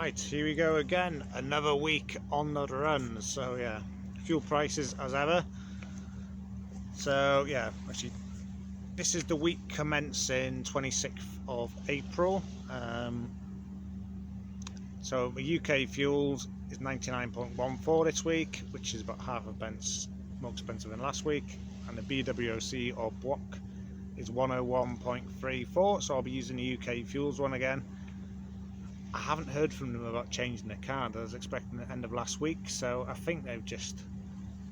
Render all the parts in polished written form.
Right, here we go again, another week on the run. So yeah, fuel prices as ever. So yeah, actually this is the week commencing 26th of April. So the UK fuels is 99.14 this week, which is about half a pence more expensive than last week, and the BWOC or block is 101.34, so I'll be using the UK fuels one again. I haven't heard from them about changing the card. I was expecting the end of last week, so I think they've just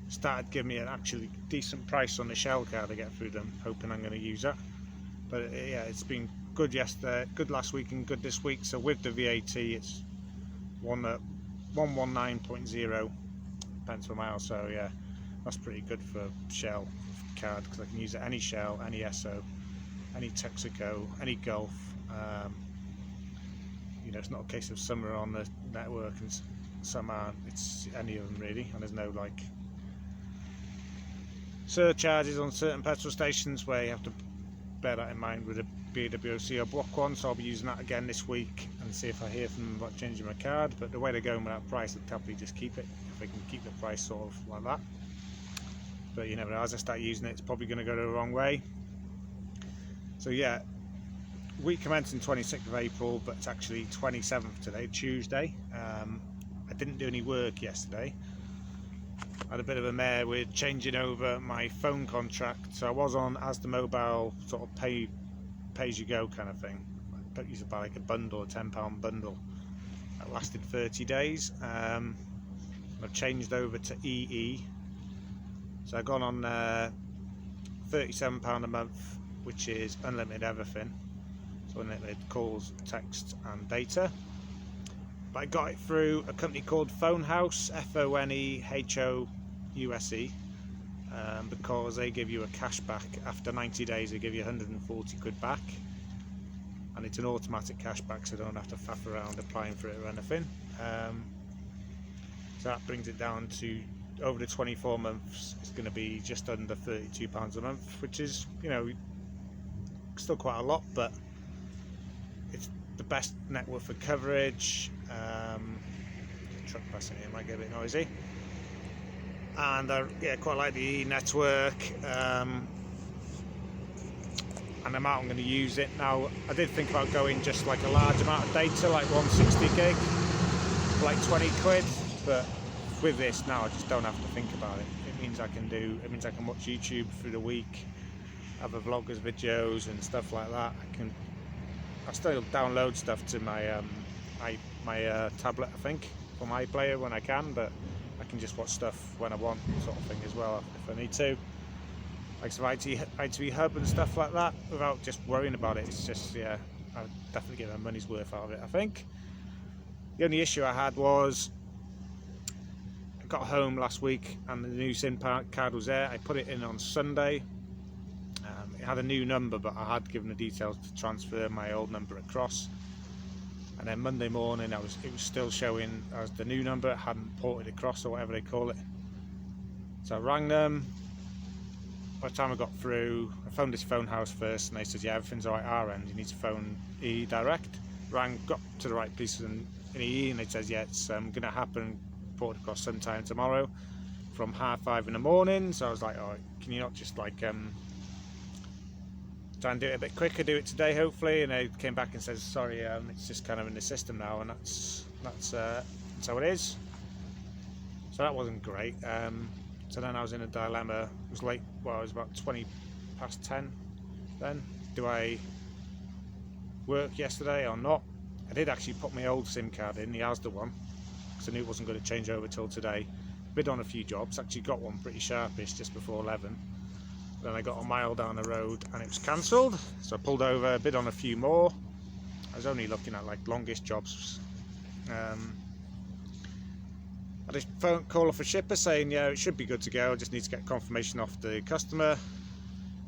started giving me an actually decent price on the Shell card to get through them, hoping I'm going to use that. But yeah, it's been good yesterday, good last week and good this week. So with the VAT it's 119.0 pence per mile, so yeah, that's pretty good for Shell card, because I can use it any Shell, any Esso, any Texaco, any Gulf. You know, it's not a case of some are on the network and some aren't. It's any of them really, and there's no like surcharges on certain petrol stations where you have to bear that in mind with a BWOC or block one. So I'll be using that again this week and see if I hear from them about changing my card. But the way they're going with that price, I'd happily just keep it if they can keep the price sort of like that. But you know, as I start using it, it's probably going to go the wrong way. So yeah, week commencing 26th of April, but it's actually 27th today, Tuesday. I didn't do any work yesterday. I had a bit of a mare with changing over my phone contract. So I was on as the mobile sort of pay as you go kind of thing. I used to buy like a bundle, a £10 bundle that lasted 30 days. I've changed over to EE. So I've gone on £37 a month, which is unlimited everything. So unlimited calls, text and data. But I got it through a company called Phonehouse, Phonehouse, because they give you a cash back. After 90 days they give you 140 quid back, and it's an automatic cash back, so I don't have to faff around applying for it or anything. So that brings it down to, over the 24 months, it's going to be just under £32 a month, which is, you know, still quite a lot, but it's the best network for coverage. Truck passing here might get a bit noisy, and yeah, quite like the E network, and I'm going to use it now. I did think about going just like a large amount of data, like 160 gig, for like 20 quid, but with this now I just don't have to think about it. It means I can watch YouTube through the week, other vloggers videos and stuff like that. I still download stuff to my tablet, I think, from iPlayer when I can, but I can just watch stuff when I want, sort of thing, as well, if I need to, like some ITV Hub and stuff like that, without just worrying about it. It's just, yeah, I'll definitely get my money's worth out of it, I think. The only issue I had was I got home last week and the new SIM card was there. I put it in on Sunday. It had a new number, but I had given the details to transfer my old number across, and then Monday morning it was still showing as the new number. It hadn't ported across, or whatever they call it. So I rang them. By the time I got through, I phoned this phone house first, and they said, yeah, everything's alright our end, you need to phone EE direct. Got to the right place in EE, and they said, yeah, it's going to happen, ported across sometime tomorrow from 5:30 in the morning. So I was like, oh, can you not just like try and do it a bit quicker, do it today hopefully? And they came back and said, sorry, it's just kind of in the system now, and that's how it is. So that wasn't great. So then I was in a dilemma. It was late, well, it was about 20 past 10 then. Do I work yesterday or not? I did actually put my old SIM card in, the Asda one, because I knew it wasn't going to change over till today. Bid on a few jobs, actually got one pretty sharpish just before 11. Then I got a mile down the road and it was cancelled, so I pulled over, bid on a few more. I was only looking at like longish jobs. I just call off a shipper saying, yeah, it should be good to go, I just need to get confirmation off the customer.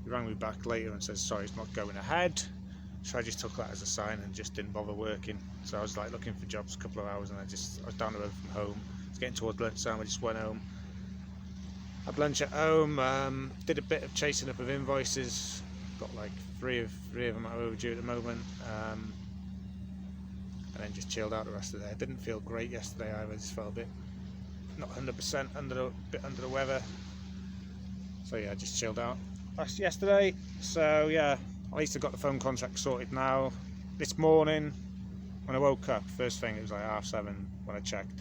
He rang me back later and says, sorry, it's not going ahead. So I just took that as a sign and just didn't bother working. So I was like looking for jobs a couple of hours, and I was down the road from home. I was getting towards lunchtime, I just went home. Had lunch at home, did a bit of chasing up of invoices, got like three of them overdue at the moment. and then just chilled out the rest of the day. I didn't feel great yesterday either, I just felt a bit not 100% under the weather. So yeah, just chilled out. That's yesterday. So yeah, at least I got the phone contract sorted now. This morning when I woke up, first thing, it was like 7:30 when I checked.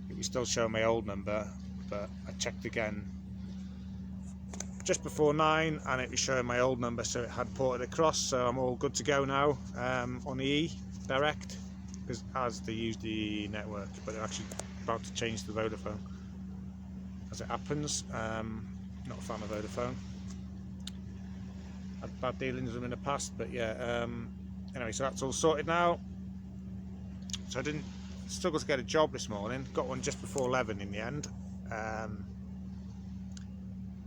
It was still showing my old number, but I checked again just before 9 and it was showing my old number, so it had ported across, so I'm all good to go now on the E direct, because as they use the network, but they're actually about to change to Vodafone as it happens. Not a fan of Vodafone. Had bad dealings with them in the past, but yeah, anyway, so that's all sorted now. So I didn't struggle to get a job this morning, got one just before 11 in the end.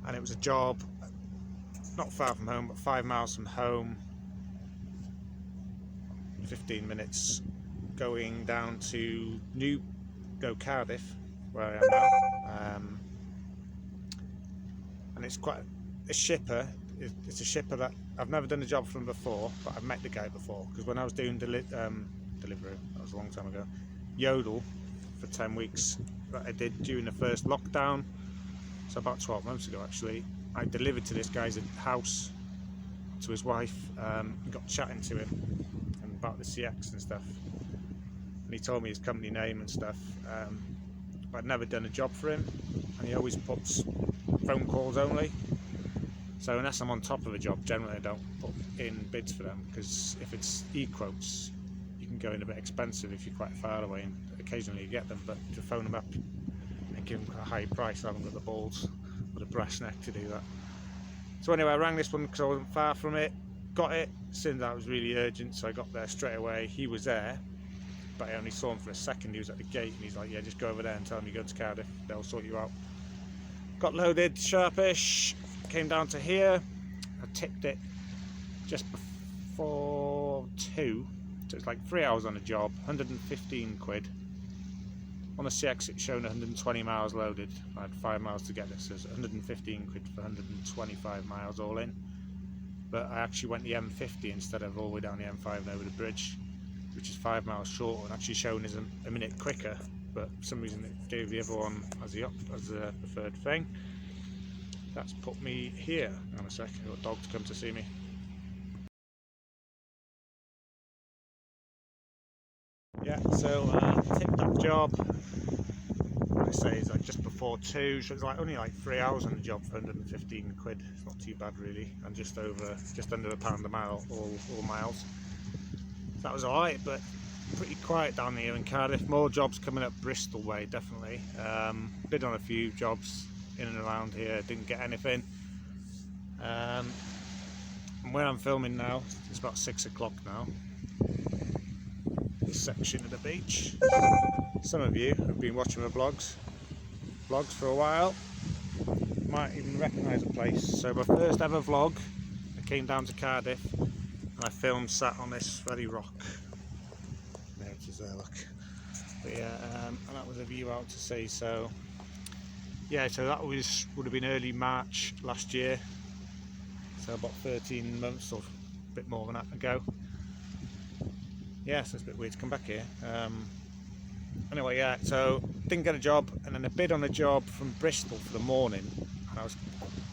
And it was a job not far from home, but 5 miles from home, 15 minutes going down to Cardiff, where I am now. And it's quite a shipper. It's a shipper that I've never done a job for him before, but I've met the guy before, because when I was doing delivery, that was a long time ago, Yodel for 10 weeks that I did during the first lockdown. So about 12 months ago actually, I delivered to this guy's house, to his wife, and got chatting to him and about the CX and stuff, and he told me his company name and stuff, but I'd never done a job for him, and he always puts phone calls only, so unless I'm on top of a job, generally I don't put in bids for them, because if it's e-quotes you can go in a bit expensive if you're quite far away, and occasionally you get them, but to phone them up and give them a high price, I haven't got the balls or the brass neck to do that. So anyway, I rang this one because I wasn't far from it, got it, since that was really urgent, so I got there straight away. He was there, but I only saw him for a second. He was at the gate and he's like, yeah, just go over there and tell them you go to Cardiff, they'll sort you out. Got loaded sharpish, came down to here, I tipped it just before 2, so it's like 3 hours on the job, 115 quid. On the CX it's shown 120 miles loaded. I had 5 miles to get this, so it's 115 quid for 125 miles all in. But I actually went the M50 instead of all the way down the M5 and over the bridge, which is 5 miles shorter and actually shown as a minute quicker, but for some reason it gave the other one as the preferred thing. That's put me here. Hang on a sec, I've got a dog to come to see me. Yeah, so tipped that job, I say it's like just before 2, so it's like only like 3 hours on the job for 115 quid. It's not too bad really, and just under £1 a mile, all miles. So that was alright, but pretty quiet down here in Cardiff. More jobs coming up Bristol way, definitely. Bid on a few jobs in and around here, didn't get anything. And where I'm filming now, it's about 6 o'clock now. This section of the beach. Some of you have been watching my vlogs for a while, might even recognise the place. So my first ever vlog, I came down to Cardiff and I filmed sat on this very rock. There it is there, look. But yeah, and that was a view out to sea. So yeah, so that would have been early March last year, so about 13 months or a bit more than that ago. Yeah, so it's a bit weird to come back here. Anyway, yeah, so didn't get a job, and then I bid on a job from Bristol for the morning, and I was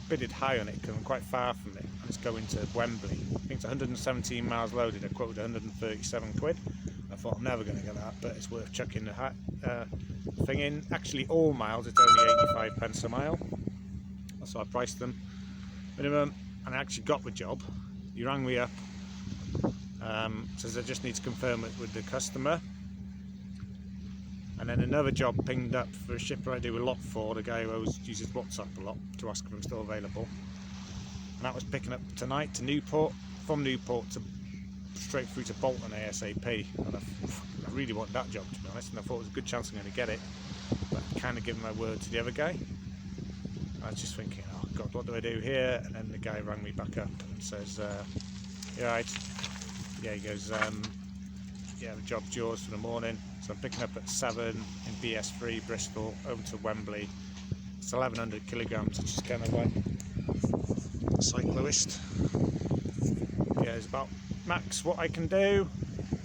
bidded high on it because I'm quite far from it, and it's going to Wembley. I think it's 117 miles loaded. I quoted 137 quid. I thought I'm never going to get that, but it's worth chucking the thing in. Actually, all miles, it's only 85 pence a mile. That's what I priced them, minimum, and I actually got the job. He rang me up. Says I just need to confirm it with the customer, and then another job pinged up for a shipper I do a lot for, the guy who always uses WhatsApp a lot, to ask if I'm still available, and that was picking up tonight to Newport, from Newport to straight through to Bolton ASAP, and I really want that job, to be honest, and I thought it was a good chance I'm going to get it, but I kind of given my word to the other guy. I was just thinking, oh god, what do I do here? And then the guy rang me back up and says, you alright? Yeah, he goes, yeah, the job's yours for the morning. So I'm picking up at 7 in BS3 Bristol over to Wembley. It's 1100 kilograms, which is kind of like cyclist. Yeah, it's about max what I can do.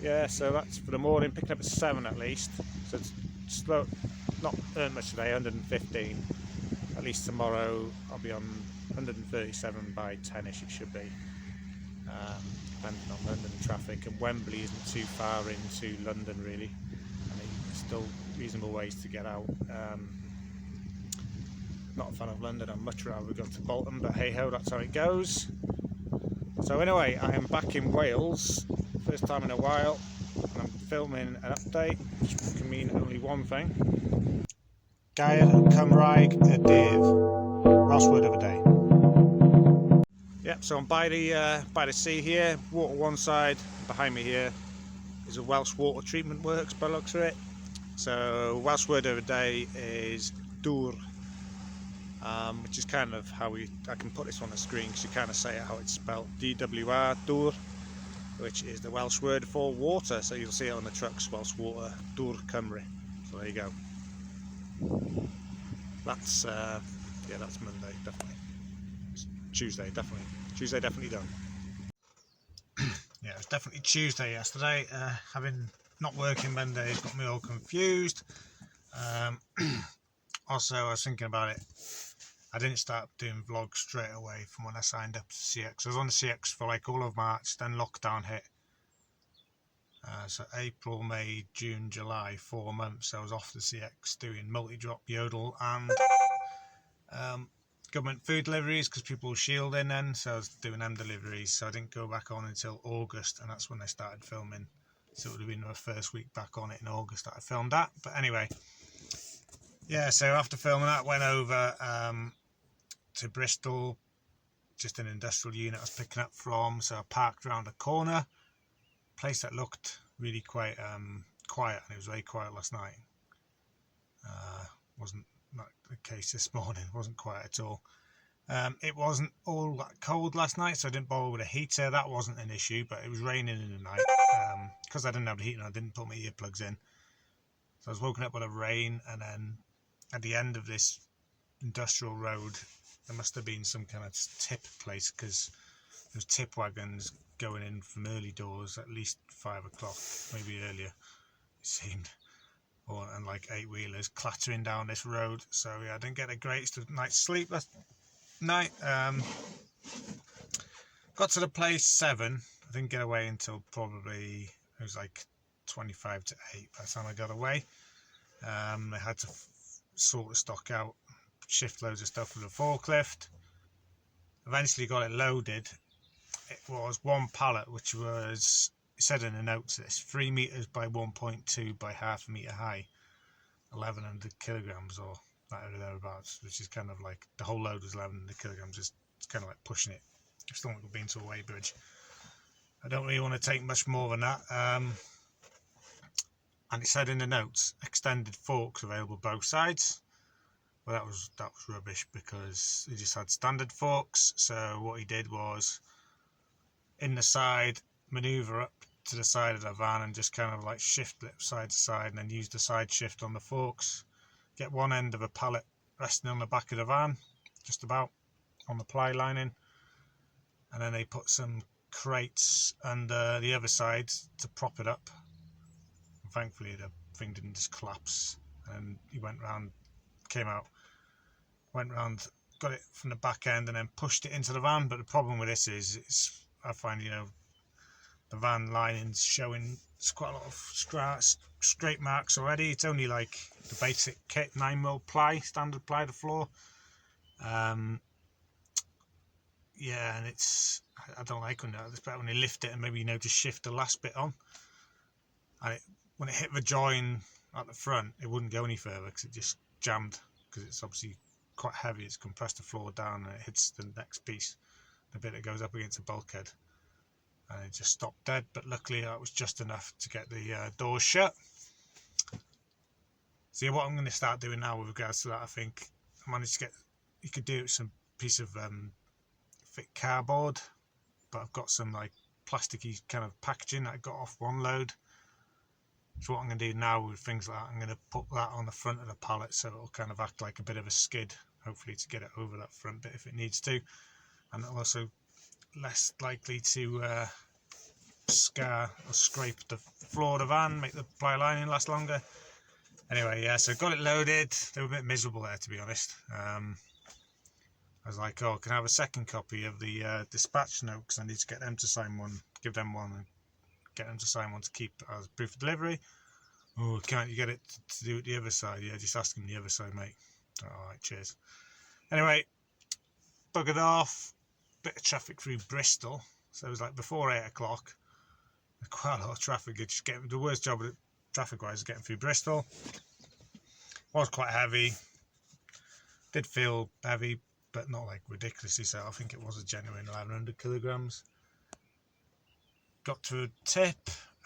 yeah, so that's for the morning, picking up at 7 at least. So it's slow, not earned much today, 115. At least tomorrow I'll be on 137 by 10ish it should be. Depending on London traffic, and Wembley isn't too far into London really, and it's still reasonable ways to get out. Not a fan of London, I'd much rather go to Bolton, but hey ho, that's how it goes. So anyway, I am back in Wales, first time in a while, and I'm filming an update, which can mean only one thing. Gair Cymraeg y dydd, Welsh word of the day. Yep, so I'm by the sea here, water one side, behind me here is a Welsh water treatment works by the looks of it. So Welsh word of the day is dŵr, which is kind of how I can put this on the screen because you kind of say it how it's spelled, DWR, dŵr, which is the Welsh word for water. So you'll see it on the trucks, Welsh water, dŵr Cymru. So there you go. That's yeah, that's Monday definitely. Tuesday definitely done. Yeah, it was definitely Tuesday yesterday. Having not working Mondays got me all confused. Also, I was thinking about it. I didn't start doing vlogs straight away from when I signed up to CX. I was on the CX for like all of March, then lockdown hit. So April, May, June, July, 4 months I was off the CX doing multi-drop, yodel and government food deliveries because people were shielding then, so I was doing them deliveries, so I didn't go back on until August, and that's when I started filming. So it would have been my first week back on it in August that I filmed that. But anyway, yeah, so after filming that, went over to Bristol, just an industrial unit I was picking up from, so I parked around a corner, place that looked really quite quiet, and it was very quiet last night. Wasn't not the case this morning, wasn't quiet at all. It wasn't all that cold last night, so I didn't bother with a heater. That wasn't an issue, but it was raining in the night. Because I didn't have the heater, I didn't put my earplugs in. So I was woken up with a rain, and then at the end of this industrial road, there must have been some kind of tip place, because there was tip wagons going in from early doors, at least 5 o'clock, maybe earlier, it seemed. And like 8-wheelers clattering down this road. So yeah, I didn't get the greatest of night's sleep last night. Got to the place 7. I didn't get away until probably, it was like 25 to 8 by the time I got away. I had to sort the stock out, shift loads of stuff with a forklift. Eventually got it loaded. It was one pallet, which was, it said in the notes, it's 3 meters by 1.2 by half a meter high, 1100 kilograms or that or thereabouts, which is kind of like, the whole load was 1100 kilograms. It's kind of like pushing it. It's not like we've been to a weighbridge. I don't really want to take much more than that. And it said in the notes, extended forks available both sides. Well, that was rubbish, because he just had standard forks. So what he did was, in the side, manoeuvre up to the side of the van and just kind of like shift it side to side, and then use the side shift on the forks. Get one end of a pallet resting on the back of the van, just about on the ply lining, and then they put some crates under the other side to prop it up. And thankfully the thing didn't just collapse, and he went round, came out, went round, got it from the back end and then pushed it into the van. But the problem with this is, I find, you know, the van lining's showing quite a lot of scrape marks already. It's only like the basic kit, 9mm ply, standard ply, the floor. Yeah, and it's, I don't like when it's better when they lift it and maybe, you know, just shift the last bit on. And when it hit the join at the front, it wouldn't go any further because it just jammed, because it's obviously quite heavy. It's compressed the floor down and it hits the next piece, the bit that goes up against the bulkhead, and it just stopped dead. But luckily that was just enough to get the doors shut. So yeah, what I'm going to start doing now with regards to that, I think I managed to get, you could do it with some piece of thick cardboard, but I've got some like plasticky kind of packaging that I got off one load. So what I'm going to do now with things like that, I'm going to put that on the front of the pallet, so it'll kind of act like a bit of a skid, hopefully, to get it over that front bit if it needs to. And it'll also less likely to scar or scrape the floor of the van, make the ply lining last longer. Anyway, yeah, so got it loaded. They were a bit miserable there, to be honest. I was like, oh, can I have a second copy of the dispatch note, because I need to get them to sign one, give them one, and get them to sign one to keep as proof of delivery. Oh, can't you get it to do it the other side? Yeah, just ask them the other side, mate. Alright, cheers. Anyway, buggered off. Bit of traffic through Bristol. So it was like before 8 o'clock. Quite a lot of traffic. Just getting the worst job traffic-wise is getting through Bristol. Was quite heavy. Did feel heavy, but not like ridiculously so. I think it was a genuine 1100 kilograms. Got to a tip.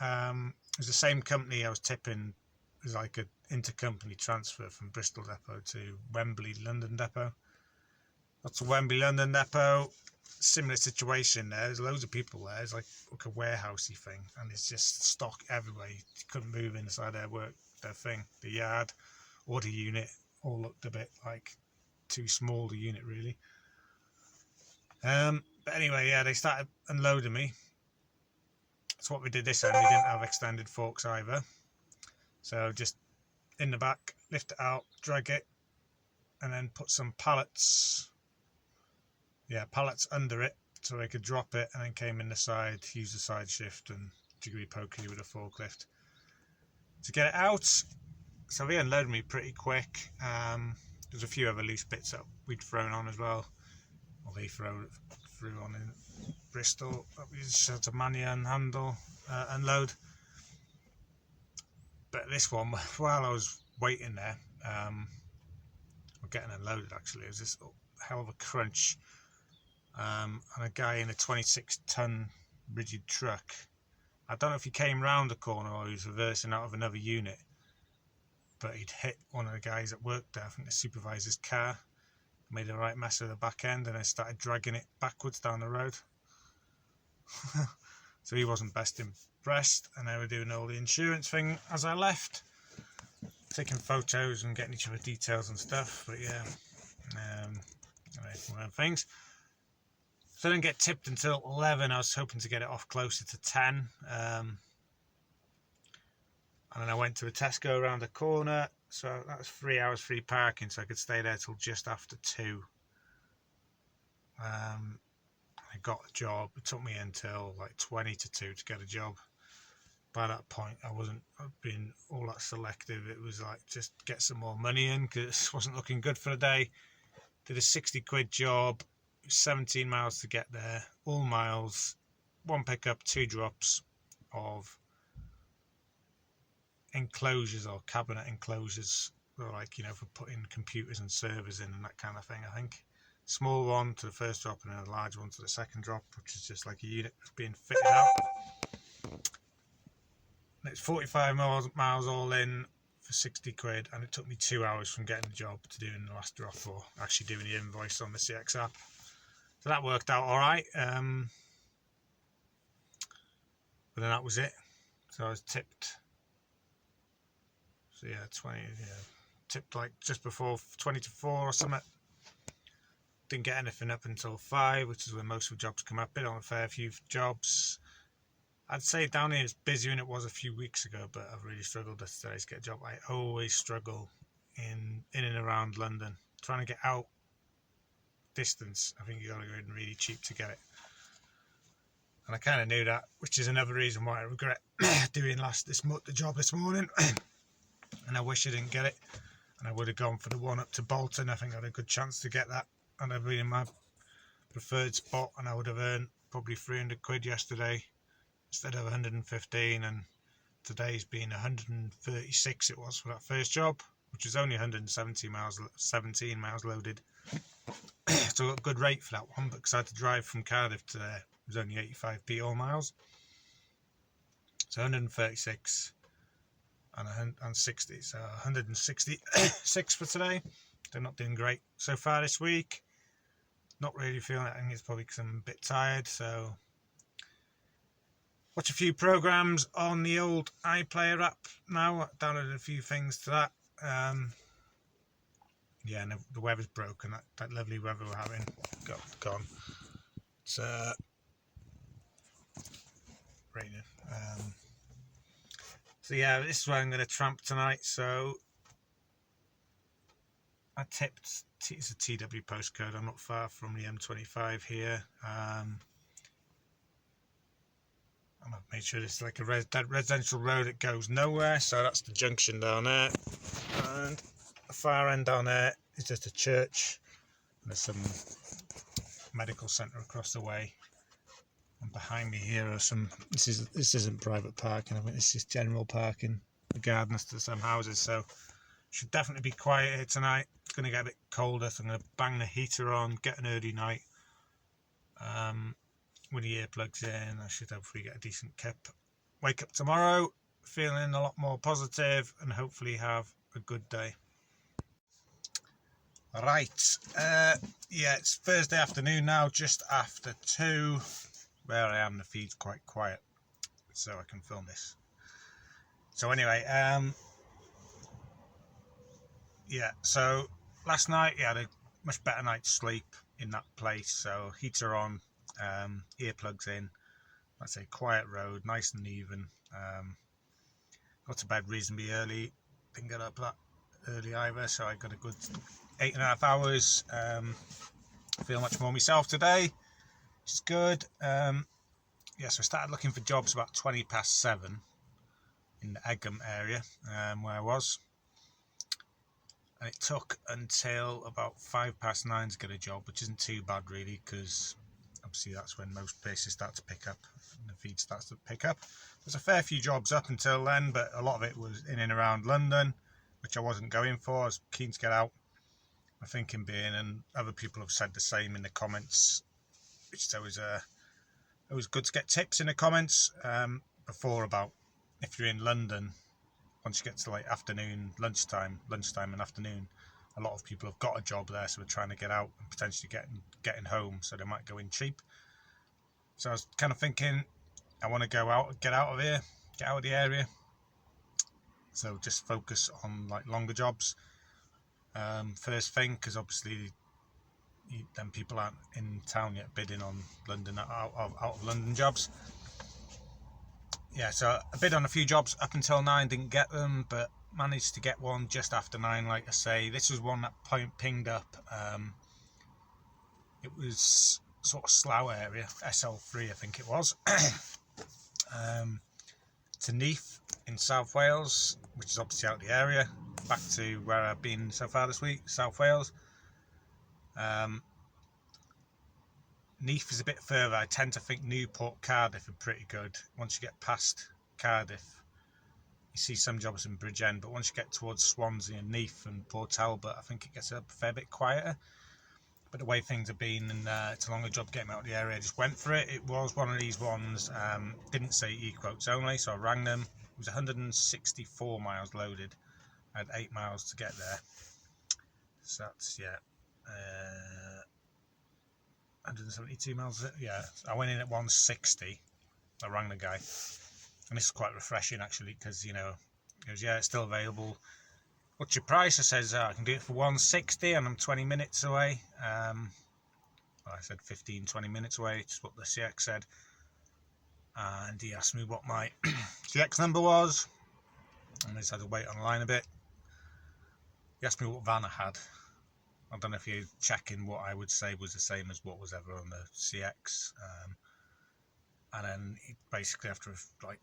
It was the same company I was tipping. It was like an intercompany transfer from Bristol depot to Wembley London depot. Got to Wembley London depot. Similar situation there. There's loads of people there. It's like a warehousey thing, and it's just stock everywhere. You couldn't move inside their thing, the yard or the unit. All looked a bit like too small, the unit really. But anyway, yeah, they started unloading me. That's what we did this end. We didn't have extended forks either, so just in the back, lift it out, drag it, and then put some pallets under it so they could drop it, and then came in the side, use the side shift and jiggery pokey with a forklift to get it out. So they unloaded me pretty quick. There's a few other loose bits that we'd thrown on as well, or they threw on in Bristol that we just had to manually unload. But this one, while I was waiting there, or getting unloaded actually, it was this hell of a crunch. And a guy in a 26-ton rigid truck. I don't know if he came round the corner or he was reversing out of another unit, but he'd hit one of the guys that worked there, I think the supervisor's car, made a right mess of the back end, and then started dragging it backwards down the road. So he wasn't best impressed, and they were doing all the insurance thing as I left, taking photos and getting each other details and stuff. But yeah, anyway, one of the things. So I didn't get tipped until 11. I was hoping to get it off closer to 10. And then I went to a Tesco around the corner. So that was 3 hours free parking, so I could stay there till just after 2. I got a job. It took me until like 20 to 2 to get a job. By that point, I wasn't being all that selective. It was like just get some more money in, because it wasn't looking good for the day. Did a 60 quid job. 17 miles to get there, all miles, 1 pickup, 2 drops of enclosures or cabinet enclosures, like, you know, for putting computers and servers in and that kind of thing. I think small one to the first drop and then a large one to the second drop, which is just like a unit being fitted out. And it's 45 miles all in for 60 quid, and it took me 2 hours from getting the job to doing the last drop, or actually doing the invoice on the CX app. So that worked out all right, but then that was it. So I was tipped. So yeah, tipped like just before 20 to 4 or something. Didn't get anything up until 5, which is when most of the jobs come up. Been on a fair few jobs. I'd say down here it's busier than it was a few weeks ago, but I've really struggled today to get a job. I always struggle in and around London. Trying to get out distance, I think you got to go in really cheap to get it, and I kind of knew that, which is another reason why I regret doing the job this morning. And I wish I didn't get it, and I would have gone for the one up to Bolton. I think I had a good chance to get that, and I'd been in my preferred spot, and I would have earned probably 300 quid yesterday instead of 115, and today's been 136 it was for that first job, which is only 117 miles loaded. So I got a good rate for that one, but because I had to drive from Cardiff to there, it was only 85p all miles. So 136 and 60, so 166 for today. They're not doing great so far this week. Not really feeling it. I think it's probably because I'm a bit tired. So watch a few programs on the old iPlayer app now. I downloaded a few things to that. Yeah, and the weather's broken. That lovely weather we're having gone. So raining. So yeah, this is where I'm going to tramp tonight. So I tipped, it's a TW postcode, I'm not far from the M25 here. I'm going to make sure it's like a residential road that goes nowhere, so that's the junction down there. And the far end down there is just a church. And there's some medical centre across the way. And behind me here are some, this isn't private parking, I think this is general parking, the gardens to some houses, so should definitely be quiet here tonight. It's going to get a bit colder, so I'm going to bang the heater on, get an early night. With the earplugs in, I should hopefully get a decent kip. Wake up tomorrow feeling a lot more positive and hopefully have a good day. Right, yeah, it's Thursday afternoon now, just after 2. Where I am, the feed's quite quiet, so I can film this. So anyway, yeah, so last night I had a much better night's sleep in that place. So heater on, earplugs in, let's say quiet road, nice and even. Got to bed reasonably early, didn't get up that early either, so I got a good 8.5 hours. I feel much more myself today, which is good. Yeah, so I started looking for jobs about 7:20 in the Egham area, where I was. And it took until about 9:05 to get a job, which isn't too bad really, because obviously that's when most places start to pick up and the feed starts to pick up. There's a fair few jobs up until then, but a lot of it was in and around London, which I wasn't going for. I was keen to get out. My thinking being, and other people have said the same in the comments, which is always good to get tips in the comments before about if you're in London. Once you get to like afternoon, lunchtime and afternoon, a lot of people have got a job there, so we're trying to get out and potentially getting home, so they might go in cheap. So I was kind of thinking, I want to go out, get out of here, get out of the area. So just focus on like longer jobs first thing, because obviously then people aren't in town yet bidding on London out of London jobs. Yeah, so I bid on a few jobs up until 9, didn't get them, but managed to get one just after 9, like I say. This was one that pinged up. It was sort of Slough area, SL3 I think it was, to Neath in South Wales, which is obviously out of the area, back to where I've been so far this week, South Wales. Neath is a bit further. I tend to think Newport, Cardiff are pretty good. Once you get past Cardiff, you see some jobs in Bridgend, but once you get towards Swansea and Neath and Port Talbot, I think it gets a fair bit quieter. But the way things have been, and it's a longer job getting out of the area, I just went for it. It was one of these ones, didn't say e-quotes only, so I rang them. It was 164 miles loaded. I had 8 miles to get there. So that's, yeah, 172 miles. Yeah, I went in at 160. I rang the guy, and this is quite refreshing actually, because he goes, yeah, it's still available. What's your price? I says, I can do it for 160 and I'm 20 minutes away. Well, I said 15-20 minutes away, which is what the CX said. And he asked me what my CX number was, and I just had to wait online a bit. He asked me what van I had. I don't know if you're checking what I would say was the same as what was ever on the CX. And then he basically, after like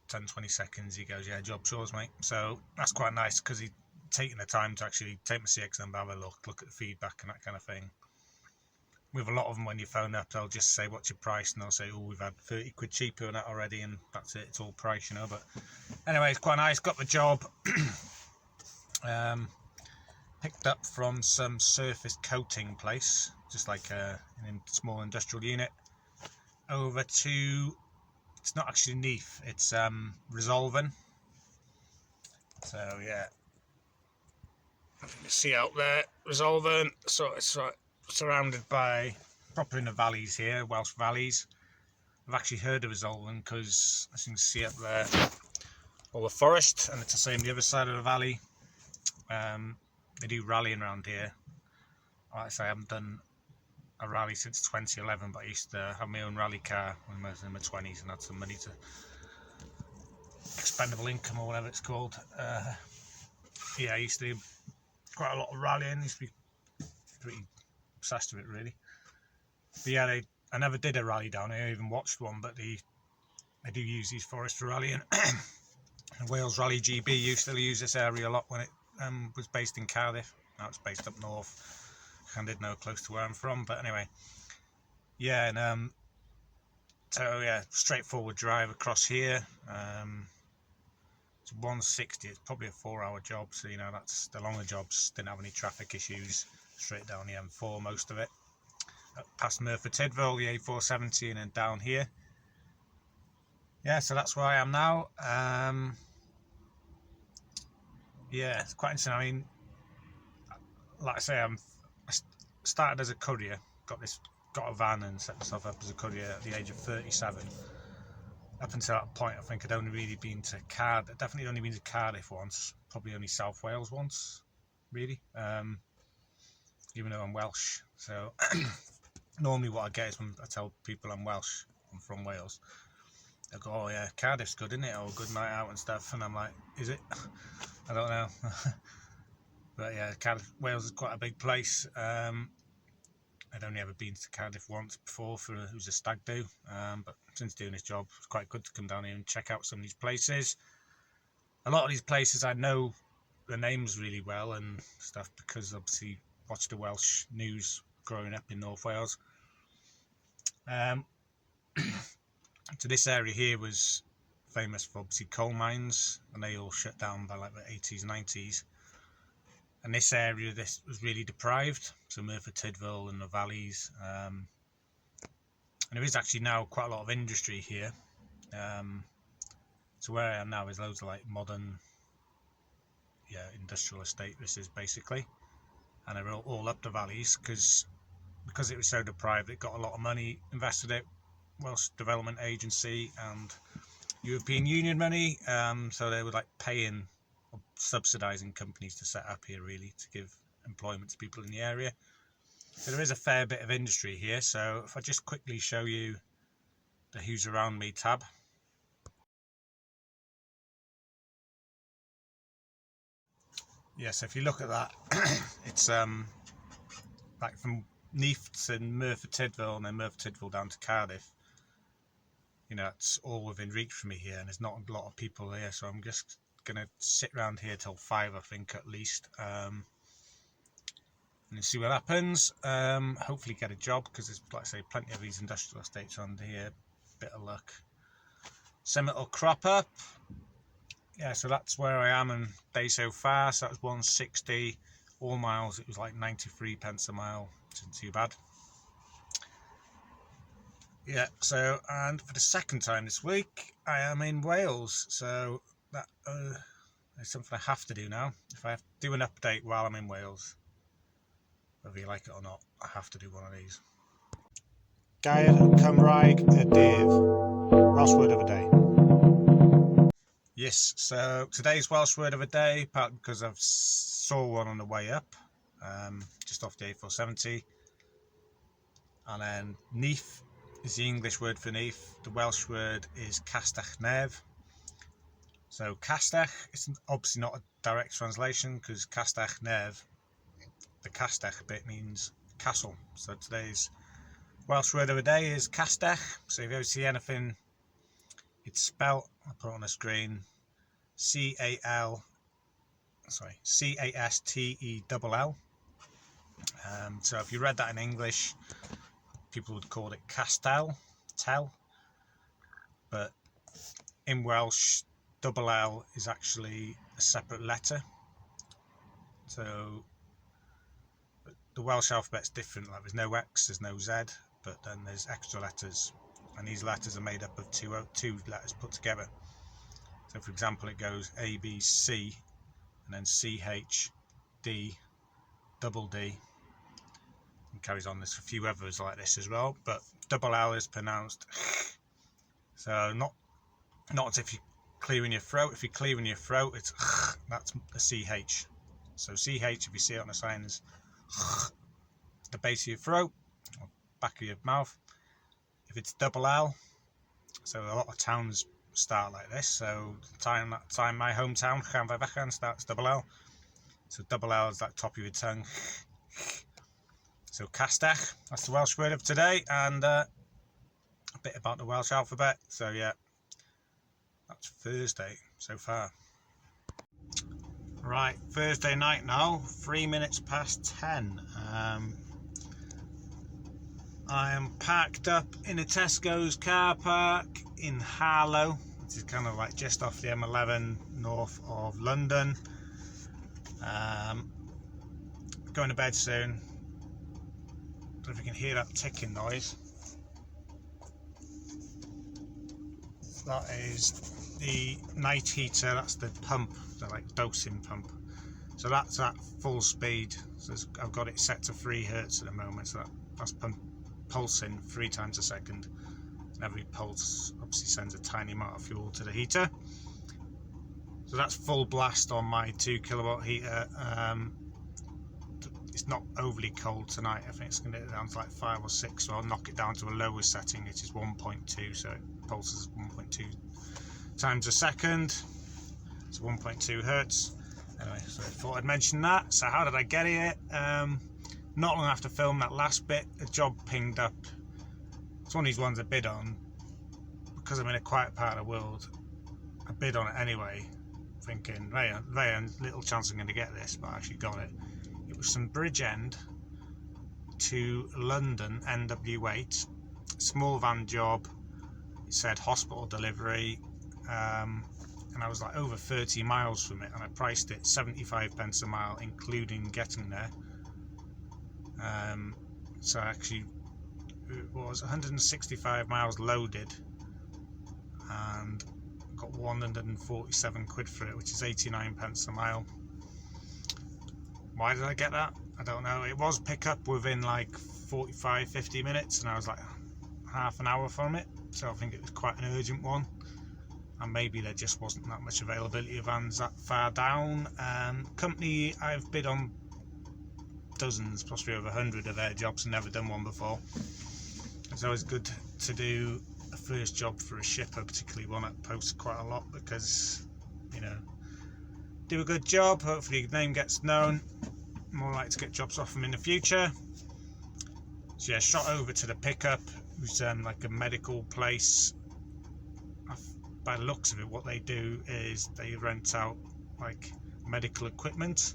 10-20 seconds, he goes, yeah, job's yours, mate. So that's quite nice, because he'd taken the time to actually take my CX number, have a look at the feedback and that kind of thing. With a lot of them, when you phone up, they'll just say, what's your price? And they'll say, oh, we've had 30 quid cheaper than that already, and that's it, it's all price, But anyway, it's quite nice, got the job. Picked up from some surface coating place, just like a small industrial unit, over to, it's not actually Neath, it's Resolving. So yeah, you can see out there, Resolving, so it's surrounded by, proper in the valleys here, Welsh valleys. I've actually heard of Resolving because, as you can see up there, all the forest, and it's the same the other side of the valley. They do rallying around here. Like I say, I haven't done a rally since 2011, but I used to have my own rally car when I was in my 20s and had some money to expendable income or whatever it's called. Yeah, I used to do quite a lot of rallying. I used to be pretty obsessed with it, really. But yeah, I never did a rally down here. I even watched one, but they do use these forests for rallying. And Wales Rally GB used to use this area a lot when it was based in Cardiff. Now it's based up north. I did know close to where I'm from, but anyway. Yeah, and so yeah, straightforward drive across here. It's 160. It's probably a 4-hour job, so you know that's the longer jobs. Didn't have any traffic issues. Straight down the M4, most of it. Past Merthyr Tydfil, the A470, and then down here. Yeah, so that's where I am now. Yeah, it's quite interesting. I mean, like I say, I started as a courier. Got a van and set myself up as a courier at the age of 37. Up until that point, I think I'd only really been to Cardiff. Definitely only been to Cardiff once. Probably only South Wales once, really. Even though I'm Welsh. So normally what I get is when I tell people I'm Welsh, I'm from Wales, they go, "Oh yeah, Cardiff's good, isn't it? Oh, good night out and stuff." And I'm like, "Is it?" I don't know. But yeah, Cardiff, Wales is quite a big place. I'd only ever been to Cardiff once before it was a stag do, but since doing this job, it's quite good to come down here and check out some of these places. A lot of these places I know the names really well and stuff because obviously watched the Welsh news growing up in North Wales. So this area here was famous for obviously coal mines, and they all shut down by like the 80s, 90s. And this area, this was really deprived, so Merthyr Tydfil and the valleys. And there is actually now quite a lot of industry here. So where I am now is loads of like modern, industrial estate. This is basically, and they're all up the valleys because it was so deprived. It got a lot of money invested in it, Welsh Development Agency and European Union money. So they were like paying, subsidising companies to set up here, really, to give employment to people in the area. So there is a fair bit of industry here. So if I just quickly show you the Who's Around Me tab. Yes, if you look at that, it's like from Neath to Merthyr Tydfil and then Merthyr Tydfil down to Cardiff. You know, it's all within reach for me here, and there's not a lot of people here, so I'm just gonna sit around here till 5, I think, at least, and see what happens. Hopefully get a job, because there's, like I say, plenty of these industrial estates around here. Bit of luck, something will crop up. Yeah, so that's where I am and day so far. So that was 160 all miles. It was like 93 pence a mile. Which isn't too bad. Yeah, so, and for the second time this week, I am in Wales. So that is something I have to do now. If I have to do an update while I'm in Wales, whether you like it or not, I have to do one of these. Gair Cymraeg y Dydd, Welsh word of the day. Yes, so today's Welsh word of the day, partly because I saw one on the way up, just off the A470. And then Neath is the English word for Neath. The Welsh word is Castell Nedd. So Castell, it's obviously not a direct translation because Castell Nedd, the Castell bit means castle. So today's Welsh word of the day is Castell. So if you ever see anything, it's spelt, I'll put it on the screen, C-A-S-T-E-L-L. So if you read that in English, people would call it Castell, but in Welsh, double L is actually a separate letter. So the Welsh alphabet's different, like there's no X, there's no Z, but then there's extra letters, and these letters are made up of two letters put together. So for example, it goes A, B, C, and then C, H, D, double D, and carries on. There's a few others like this as well, but double L is pronounced so not as if you're clearing your throat. If you're clearing your throat, it's that's a CH. So CH, if you see it on the sign, is the base of your throat. I'll back of your mouth. If it's double L, so a lot of towns start like this, so the time my hometown, Cardiff, starts double L. So double L is that top of your tongue. So castell, that's the Welsh word of today, and a bit about the Welsh alphabet. So yeah, that's Thursday so far. Right, Thursday night now, 3 minutes past 10. I am parked up in a Tesco's car park in Harlow, which is kind of like just off the M11 north of London. Going to bed soon. I don't know if you can hear that ticking noise. That is the night heater, that's the pump, the like dosing pump. So that's at full speed. So I've got it set to 3 hertz at the moment, so that's pulsing 3 times a second. And every pulse obviously sends a tiny amount of fuel to the heater. So that's full blast on my 2 kilowatt heater. It's not overly cold tonight. I think it's going to get down to like 5 or 6, so I'll knock it down to a lower setting, which is 1.2, so it pulses 1.2 times a second. It's 1.2 hertz. Anyway, so I thought I'd mention that. So how did I get it? Not long after filming that last bit, a job pinged up. It's one of these ones I bid on. Because I'm in a quiet part of the world, I bid on it anyway, thinking, very little chance I'm going to get this, but I actually got it. It was from Bridgend to London, NW8, small van job. It said hospital delivery, and I was like over 30 miles from it, and I priced it 75 pence a mile, including getting there. So actually, it was 165 miles loaded, and got 147 quid for it, which is 89 pence a mile. Why did I get that? I don't know. It was pick up within like 45-50 minutes, and I was like half an hour from it, so I think it was quite an urgent one, and maybe there just wasn't that much availability of vans that far down. Company I've bid on dozens, possibly over 100 of their jobs, and never done one before. It's always good to do a first job for a shipper, particularly one that posts quite a lot, because, you know, do a good job, hopefully your name gets known, more likely to get jobs off them in the future. So yeah, shot over to the pickup. It was like a medical place. By the looks of it, what they do is they rent out like medical equipment,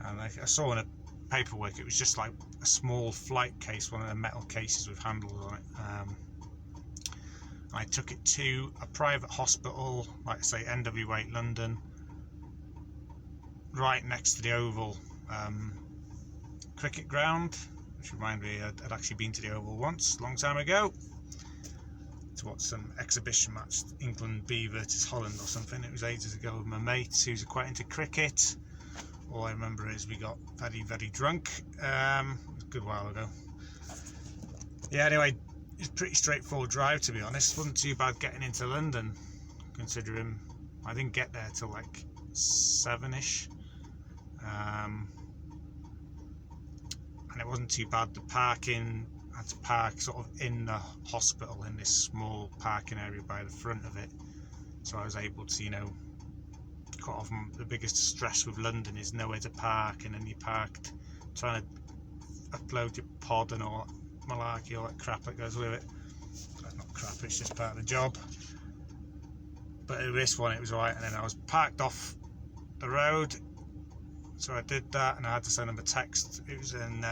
and I saw in a paperwork it was just like a small flight case, one of the metal cases with handles on it. I took it to a private hospital, like I say, NW8 London, right next to the Oval cricket ground, which reminded me I'd actually been to the Oval once, a long time ago, to watch some exhibition match, England B versus Holland or something. It was ages ago with my mate who's quite into cricket. All I remember is we got very drunk. It was a good while ago. Yeah, anyway, it's a pretty straightforward drive, to be honest. It wasn't too bad getting into London, considering I didn't get there till like 7ish. And it wasn't too bad. The parking, I had to park sort of in the hospital in this small parking area by the front of it, so I was able to, you know, quite often the biggest stress with London is nowhere to park, and then you parked trying to upload your pod and all that malarkey, all that crap that goes with it. That's not crap, it's just part of the job. But at this one it was alright, and then I was parked off the road, so I did that, and I had to send them a text. It was in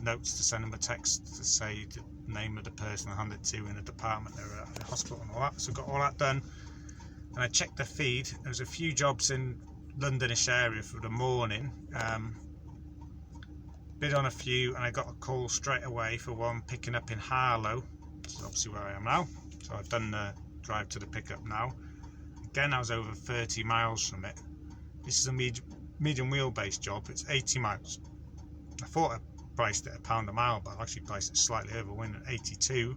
notes to send them a text to say the name of the person I handed to in the department they were at the hospital and all that. So got all that done, and I checked the feed. There was a few jobs in Londonish area for the morning. Bid on a few, and I got a call straight away for one picking up in Harlow, which is obviously where I am now. So I've done the drive to the pickup now. Again, I was over 30 miles from it. This is a medium wheelbase job. It's 80 miles. I thought I priced it £1 a mile, but I actually priced it slightly over, went at 82.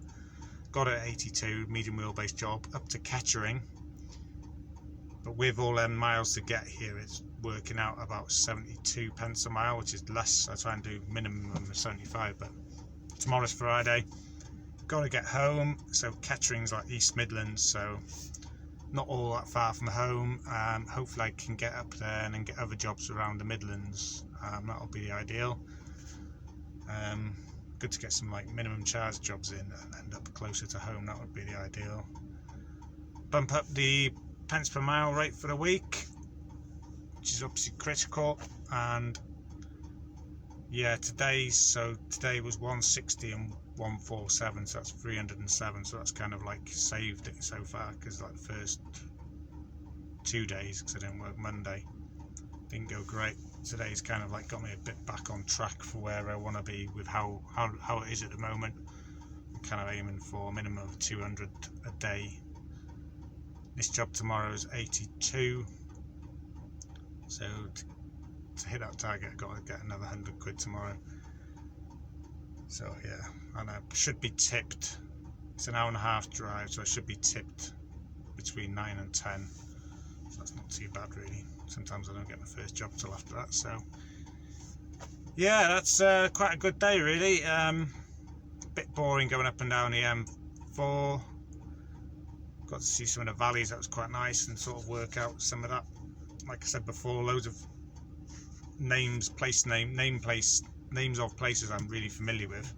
Got it at 82, medium wheelbase job, up to Kettering. But with all them miles to get here, it's working out about 72 pence a mile, which is less. I try and do minimum of 75, but tomorrow's Friday. Got to get home. So Kettering's like East Midlands, so not all that far from home. Hopefully I can get up there and then get other jobs around the Midlands. That'll be the ideal. Good to get some like minimum charge jobs in and end up closer to home. That would be the ideal. Bump up the pence per mile rate for the week, which is obviously critical. And yeah, today was 160 and 147, so that's 307. So that's kind of like saved it so far, because like the first 2 days, because I didn't work Monday, didn't go great. Today's kind of like got me a bit back on track for where I want to be with how it is at the moment. I'm kind of aiming for a minimum of 200 a day. This job tomorrow is 82, so to hit that target I've got to get another 100 quid tomorrow. So yeah, and I should be tipped. It's an hour and a half drive, so I should be tipped between 9 and 10, so that's not too bad really. Sometimes I don't get my first job till after that, so yeah, that's quite a good day really. Bit boring going up and down the M4. Got to see some of the valleys, that was quite nice, and sort of work out some of that. Like I said before, loads of names of places I'm really familiar with,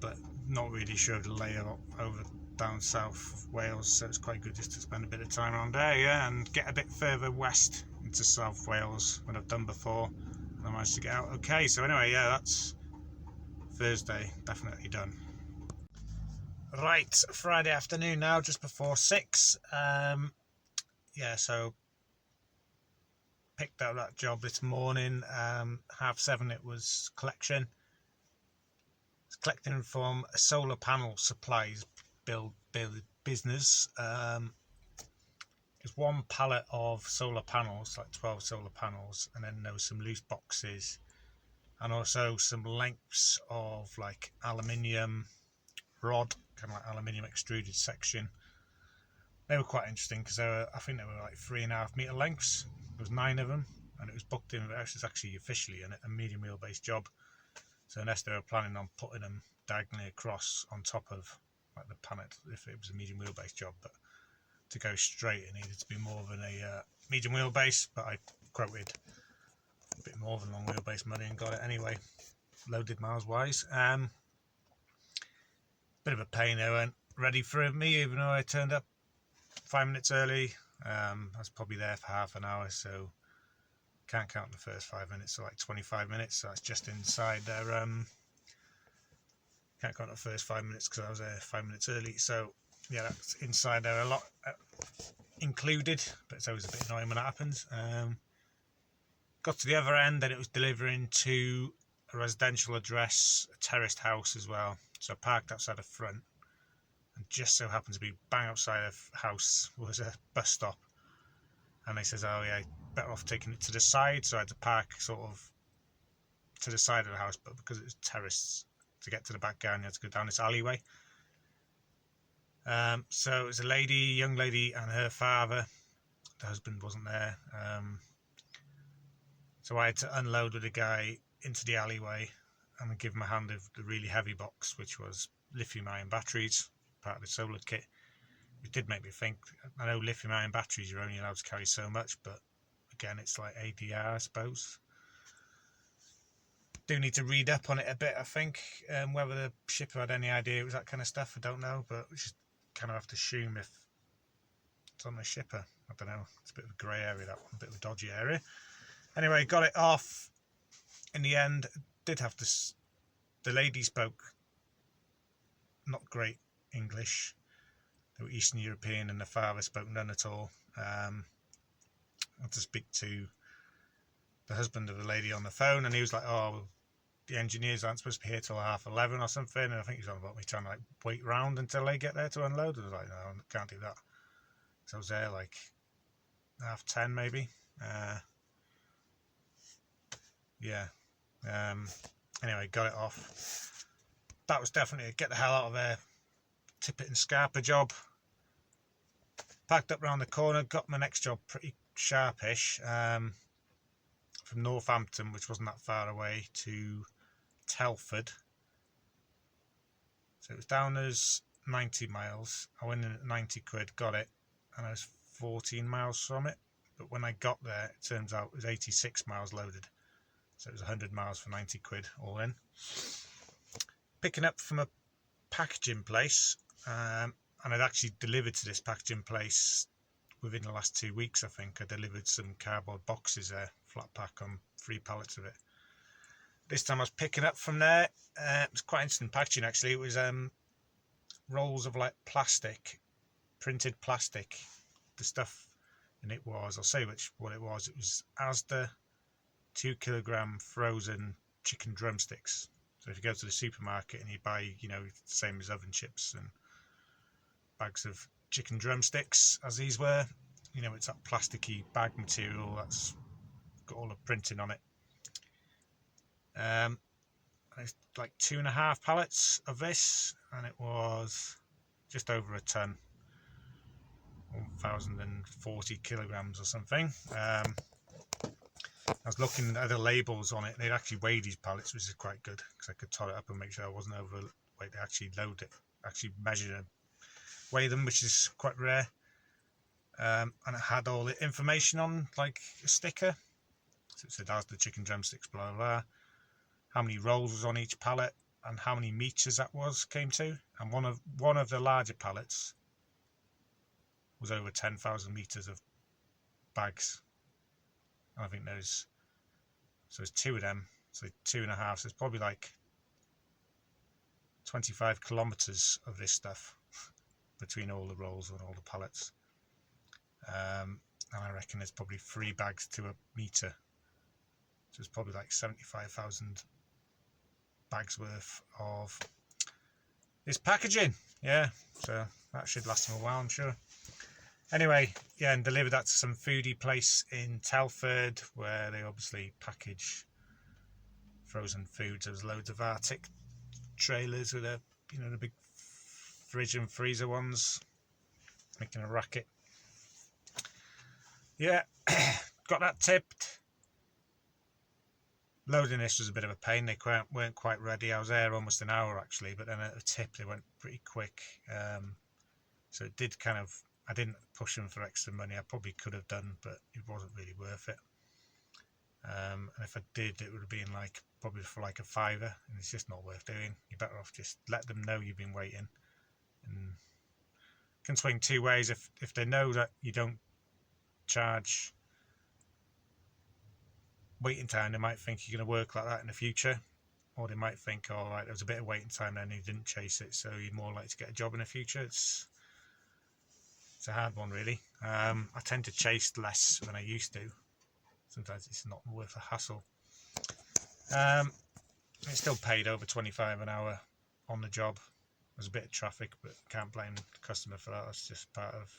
but not really sure of the layout over down south Wales, so it's quite good just to spend a bit of time around there, yeah, and get a bit further west into South Wales than I've done before, and I managed to get out okay. So anyway, yeah, that's Thursday definitely done. Right, Friday afternoon now, just before 6. Yeah, so picked up that job this morning. 7:30 it was collection. It's collecting from a solar panel supplies build business. It's one pallet of solar panels, like 12 solar panels, and then there was some loose boxes, and also some lengths of like aluminium rod, kind of like aluminium extruded section. They were quite interesting because I think they were like 3.5 meter lengths. There was 9 of them, and it was booked in. It's actually officially a medium wheelbase job. So unless they were planning on putting them diagonally across on top of like the pallet, if it was a medium wheelbase job, but to go straight it needed to be more than a medium wheelbase. But I quoted a bit more than long wheelbase money and got it anyway, loaded miles wise. Bit of a pain, they weren't ready for me, even though I turned up 5 minutes early. I was probably there for half an hour, so can't count the first 5 minutes, so like 25 minutes, so that's just inside their can't count the first 5 minutes because I was there 5 minutes early, so yeah, that's inside there a lot included, but it's always a bit annoying when that happens. Got to the other end, and it was delivering to a residential address, a terraced house as well, so I parked outside the front, and just so happened to be bang outside the house was a bus stop, and they says, oh yeah, better off taking it to the side, so I had to park sort of to the side of the house, but because it was terraced, to get to the back garden you had to go down this alleyway. So it was a young lady and her father. The husband wasn't there, so I had to unload with the guy into the alleyway and give him a hand of the really heavy box, which was lithium-ion batteries, part of the solar kit. It did make me think, I know lithium-ion batteries you're only allowed to carry so much, but again, it's like ADR, I suppose. Do need to read up on it a bit, I think. Whether the shipper had any idea it was that kind of stuff, I don't know, but we just kind of have to assume if it's on the shipper. I don't know. It's a bit of a grey area, that one, a bit of a dodgy area. Anyway, got it off in the end. Did have to. The lady spoke not great English. They were Eastern European, and the father spoke none at all. I had to speak to the husband of the lady on the phone, and he was like, oh, the engineers aren't supposed to be here till 11:30 or something, and I think he's on about me trying to like wait round until they get there to unload, and I was like, no, I can't do that. So I was there like 10:30 maybe. Yeah. Anyway, got it off. That was definitely a get the hell out of there, tip it and scarper job. Packed up round the corner, got my next job pretty sharpish, from Northampton, which wasn't that far away, to Telford. So it was down as 90 miles. I went in at 90 quid, got it, and I was 14 miles from it. But when I got there, it turns out it was 86 miles loaded. So it was 100 miles for 90 quid all in. Picking up from a packaging place, and I'd actually delivered to this packaging place within the last 2 weeks. I think I delivered some cardboard boxes there, flat pack on 3 pallets of it. This time I was picking up from there. It was quite interesting packaging actually. It was rolls of like plastic, printed plastic. The stuff in it was, I'll say what it was. It was Asda 2 kilogram frozen chicken drumsticks. So if you go to the supermarket and you buy, the same as oven chips and bags of chicken drumsticks, as these were, it's that plasticky bag material that's got all the printing on it. It's like 2.5 pallets of this, and it was just over a ton, 1,040 kilograms or something. I was looking at the labels on it. They'd actually weigh these pallets, which is quite good because I could tot it up and make sure I wasn't overweight. They actually load it, actually measure and weigh them, which is quite rare. And it had all the information on, like a sticker. So it said, "That's the chicken drumsticks, blah blah." How many rolls was on each pallet and how many meters that came to. And one of the larger pallets was over 10,000 meters of bags. And I think there's 2 of them, so 2.5. So it's probably like 25 kilometers of this stuff between all the rolls and all the pallets. And I reckon there's probably 3 bags to a meter. So it's probably like 75,000 bags worth of this packaging. Yeah, so that should last them a while, I'm sure. Anyway, yeah, and delivered that to some foodie place in Telford where they obviously package frozen foods. There's loads of Arctic trailers with the big fridge and freezer ones, making a racket. Yeah, got that tipped. Loading this was a bit of a pain. They weren't quite ready. I was there almost an hour actually, but then at the tip they went pretty quick. So it did I didn't push them for extra money. I probably could have done, but it wasn't really worth it. And if I did, it would have been probably for like a £5, and it's just not worth doing. You're better off just let them know you've been waiting. And it can swing 2 ways. If they know that you don't charge waiting time, they might think you're going to work like that in the future, or they might think, all right, there was a bit of waiting time then, you didn't chase it, so you're more likely to get a job in the future. It's a hard one, really. I tend to chase less than I used to. Sometimes it's not worth the hassle. It's still paid over 25 an hour on the job. There's a bit of traffic, but can't blame the customer for that. That's just part of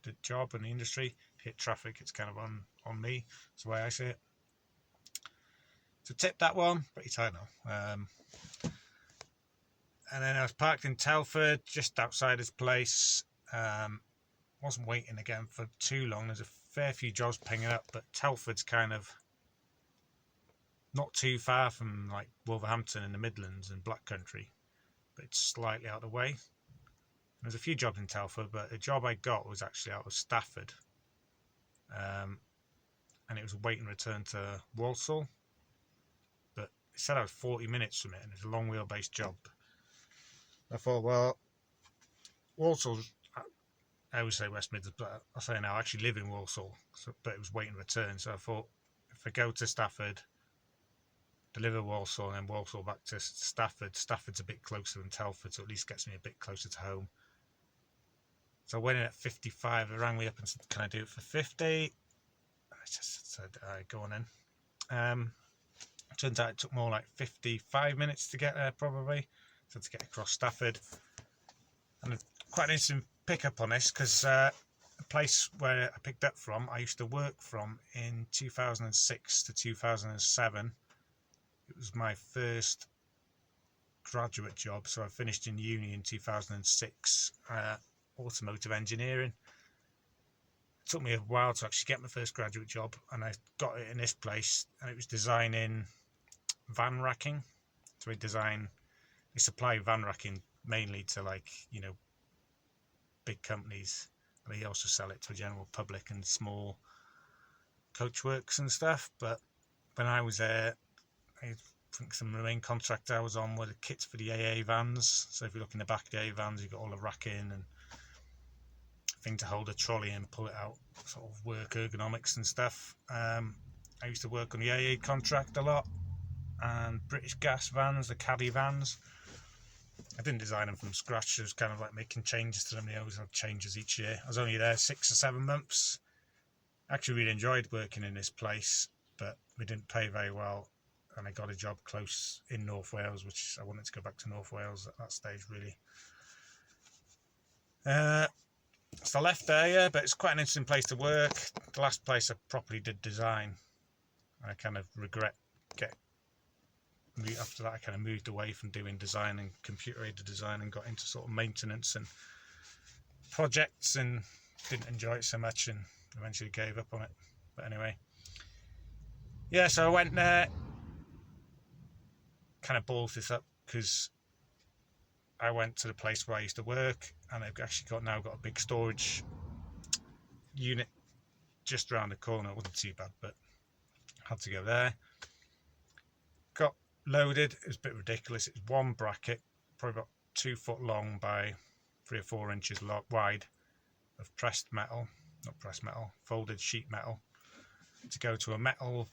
the job and the industry. Hit traffic, it's kind of on me. That's the way I see it. So tip that one, pretty tight now. And then I was parked in Telford, just outside this place. Wasn't waiting again for too long. There's a fair few jobs pinging up, but Telford's kind of not too far from like Wolverhampton in the Midlands and Black Country, but it's slightly out of the way. There's a few jobs in Telford, but the job I got was actually out of Stafford, and it was a wait and return to Walsall. But it said I was 40 minutes from it, and it's a long wheelbase job. I thought, well, Walsall's, I always say West Midlands, but I say now I actually live in Walsall, but it was wait and return. So I thought, if I go to Stafford, deliver Walsall, and then Walsall back to Stafford, Stafford's a bit closer than Telford, so at least gets me a bit closer to home. So I went in at 55. They rang me up and said, "Can I do it for 50?" I just said, "All right, go on then." Turns out it took more like 55 minutes to get there, probably, so to get across Stafford. And quite an interesting pickup on this, because the place where I picked up from, I used to work from in 2006 to 2007. It was my first graduate job, so I finished in uni in 2006, automotive engineering. It took me a while to actually get my first graduate job, and I got it in this place, and it was designing van racking. So they supply van racking mainly to, like, you know, big companies. And they also sell it to the general public and small coachworks and stuff. But when I was there, I think some of the main contract I was on were the kits for the AA vans. So if you look in the back of the AA vans, you've got all the racking and thing to hold a trolley and pull it out, sort of work ergonomics and stuff. I used to work on the AA contract a lot, and British Gas vans, the caddy vans. I didn't design them from scratch. It was kind of like making changes to them. They always have changes each year. I was only there 6 or 7 months. Actually really enjoyed working in this place, but we didn't pay very well, and I got a job close in North Wales, which I wanted to go back to North Wales at that stage, really. So I left there, yeah, but it's quite an interesting place to work. The last place I properly did design. I kind of regret after that I kind of moved away from doing design and computer-aided design and got into sort of maintenance and projects, and didn't enjoy it so much and eventually gave up on it. But anyway, yeah, so I went there, kind of ballsed this up because I went to the place where I used to work, and I've actually now got a big storage unit just around the corner. It wasn't too bad, but I had to go there. Got loaded. It was a bit ridiculous. It was one bracket, probably about 2 foot long by 3 or 4 inches wide, of folded sheet metal, to go to a metal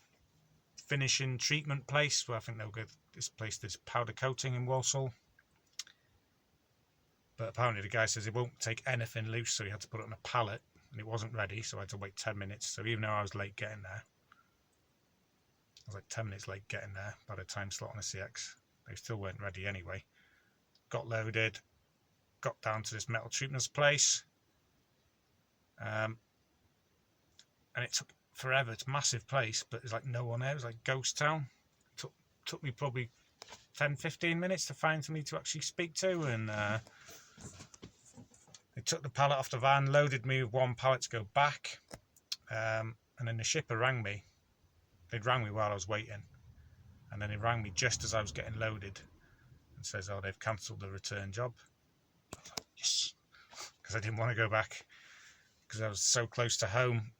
finishing treatment place where I think they'll go. This place does powder coating in Walsall. But apparently the guy says it won't take anything loose, so he had to put it on a pallet, and it wasn't ready, so I had to wait 10 minutes. So even though I was late getting there, I was like 10 minutes late getting there by the time slot on the CX. They still weren't ready anyway. Got loaded, got down to this metal treatments place, and it took forever. It's a massive place, but there's like no one there. It was like ghost town. Took me probably 10-15 minutes to find somebody to actually speak to, and they took the pallet off the van, loaded me with 1 pallet to go back, and then the shipper rang me. They'd rang me while I was waiting, and then they rang me just as I was getting loaded and says, oh, they've cancelled the return job. I was like, yes, because I didn't want to go back because I was so close to home.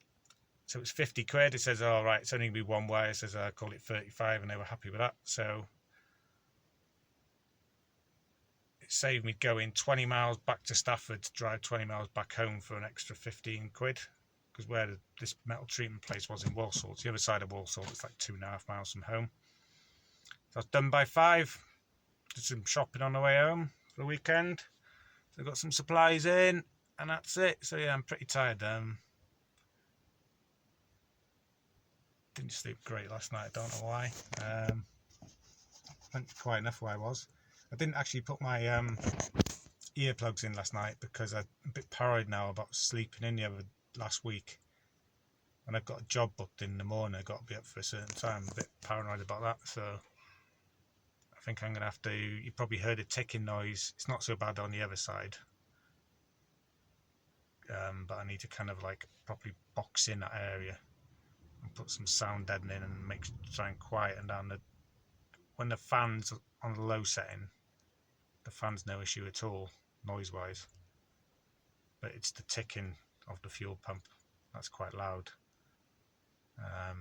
So it was 50 quid. It says, oh, right, it's only going to be one way. It says, I call it 35, and they were happy with that. So it saved me going 20 miles back to Stafford to drive 20 miles back home for an extra 15 quid. Because where this metal treatment place was in Walsall, it's the other side of Walsall, it's like 2.5 miles from home. So I was done by 5. Did some shopping on the way home for the weekend. So I got some supplies in, and that's it. So yeah, I'm pretty tired. Didn't sleep great last night, I don't know why. Went quite enough where I was. I didn't actually put my earplugs in last night because I'm a bit paranoid now about sleeping in last week. When I've got a job booked in the morning, I've got to be up for a certain time. I'm a bit paranoid about that, so I think I'm going to have to. You probably heard a ticking noise. It's not so bad on the other side, but I need to kind of like properly box in that area and put some sound deadening and try and quieten down when the fan's on the low setting. The fan's no issue at all noise wise, but it's the ticking of the fuel pump that's quite loud.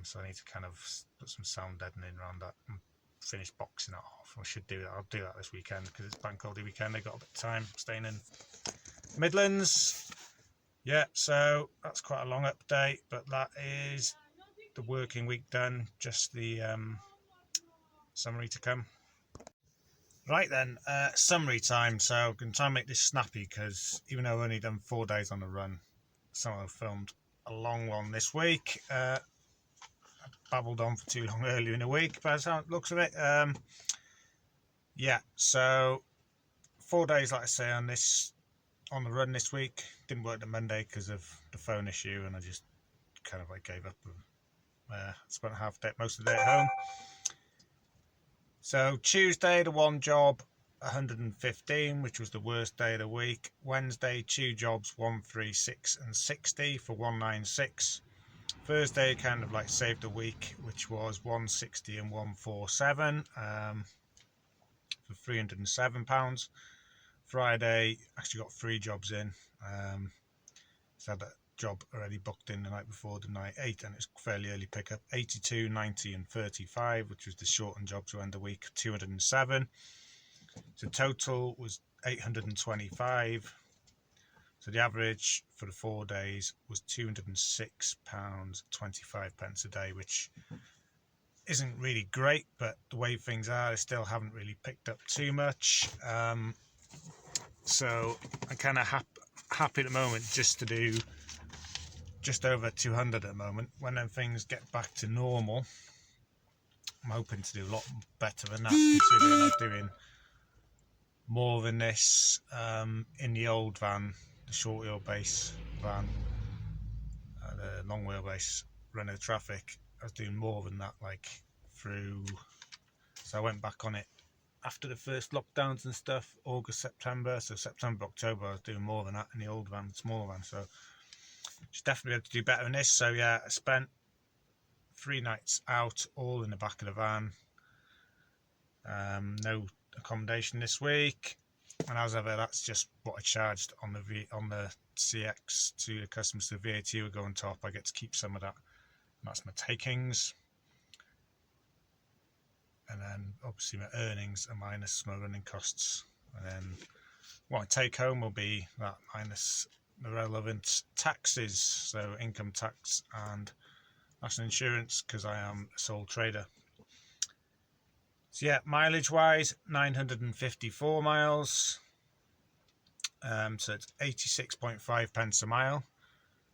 So I need to kind of put some sound deadening around that and finish boxing it off. I should do that. I'll do that this weekend because it's bank holiday weekend. I got a bit of time staying in Midlands. Yeah, so that's quite a long update, but that is the working week done. Just the summary to come. Right then, summary time. So I'm going to try and make this snappy because even though I've only done 4 days on the run, some of them filmed a long one this week. I babbled on for too long earlier in the week, but that's how it looks of it. Yeah, so 4 days, like I say, on the run this week. Didn't work the Monday because of the phone issue, and I just kind of like gave up. Spent most of the day at home. So Tuesday, the 1 job, 115, which was the worst day of the week. Wednesday, 2 jobs, 136 and 60 for 196. Thursday kind of like saved the week, which was 160 and 147. for £307. Friday, actually got 3 jobs in. So I had that job already booked in the night before, the night 8, and it's fairly early pickup. 82, 90 and 35, which was the shortened job to end the week, 207. So total was 825. So the average for the 4 days was £206.25 a day, which isn't really great, but the way things are, they still haven't really picked up too much. So I'm kind of happy at the moment just to do just over 200 at the moment. When then things get back to normal, I'm hoping to do a lot better than that, considering I'm doing more than this in the old van, the short wheelbase van, the long wheelbase running the traffic. I was doing more than that, like through. So I went back on it after the first lockdowns and stuff, August, September. So September, October, I was doing more than that in the old van, the smaller van. So just definitely able to do better than this. So yeah, I spent 3 nights out, all in the back of the van. No accommodation this week, and as ever, that's just what I charged on the CX to the customers. The VAT will go on top. I get to keep some of that, and that's my takings. And then obviously my earnings are minus my running costs, and then what I take home will be that minus the relevant taxes, so income tax and national insurance, because I am a sole trader. So yeah, mileage wise, 954 miles, so it's 86.5 pence a mile,